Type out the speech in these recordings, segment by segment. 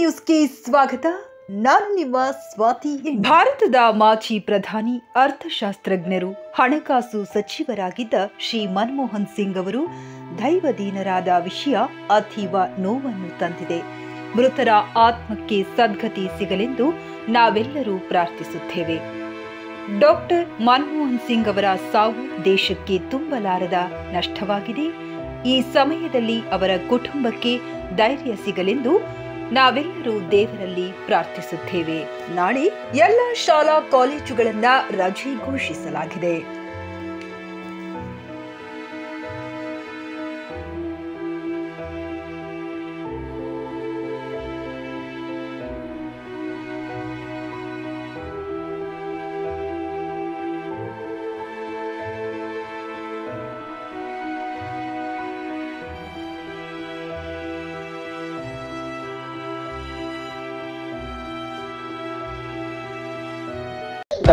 ನ್ಯೂಸ್ಗೆ ಸ್ವಾಗತ. ನಾನು ನಿಮ್ಮ ಸ್ವಾತಿ. ಭಾರತದ ಮಾಜಿ ಪ್ರಧಾನಿ, ಅರ್ಥಶಾಸ್ತ್ರಜ್ಞರು, ಹಣಕಾಸು ಸಚಿವರಾಗಿದ್ದ ಶ್ರೀ ಮನಮೋಹನ್ ಸಿಂಗ್ ಅವರು ದೈವದೀನರಾದ ವಿಷಯ ಅತೀವ ನೋವನ್ನು ತಂದಿದೆ. ಮೃತರ ಆತ್ಮಕ್ಕೆ ಸದ್ಗತಿ ಸಿಗಲೆಂದು ನಾವೆಲ್ಲರೂ ಪ್ರಾರ್ಥಿಸುತ್ತೇವೆ. ಡಾಕ್ಟರ್ ಮನಮೋಹನ್ ಸಿಂಗ್ ಅವರ ಸಾವು ದೇಶಕ್ಕೆ ತುಂಬಲಾರದ ನಷ್ಟವಾಗಿದೆ. ಈ ಸಮಯದಲ್ಲಿ ಅವರ ಕುಟುಂಬಕ್ಕೆ ಧೈರ್ಯ ಸಿಗಲೆಂದು ನಾವೆಲ್ಲರೂ ದೇವರಲ್ಲಿ ಪ್ರಾರ್ಥಿಸುತ್ತೇವೆ. ನಾಳೆ ಎಲ್ಲ ಶಾಲಾ ಕಾಲೇಜುಗಳನ್ನ ರಜೆ ಘೋಷಿಸಲಾಗಿದೆ.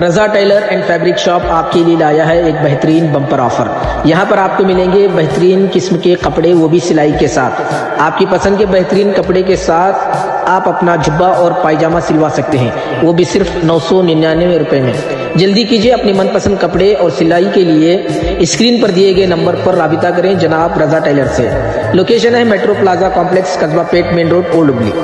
रजा टेलर एंड फैब्रिक शॉप आपके लिए लाया है एक बेहतरीन बम्पर ऑफर। यहाँ पर आपको मिलेंगे बेहतरीन किस्म के कपड़े, वो भी सिलाई के साथ। आपकी पसंद के बेहतरीन कपड़े के साथ आप अपना जुब्बा और पायजामा सिलवा सकते हैं, वो भी सिर्फ 999 रुपए में। जल्दी कीजिए, अपने मनपसंद कपड़े और सिलाई के लिए स्क्रीन पर दिए गए नंबर पर राबिता करें जनाब रजा टेलर से। लोकेशन है मेट्रो प्लाजा कॉम्प्लेक्स, कस्बा पेट, मेन रोड, ओल्ड हुबली।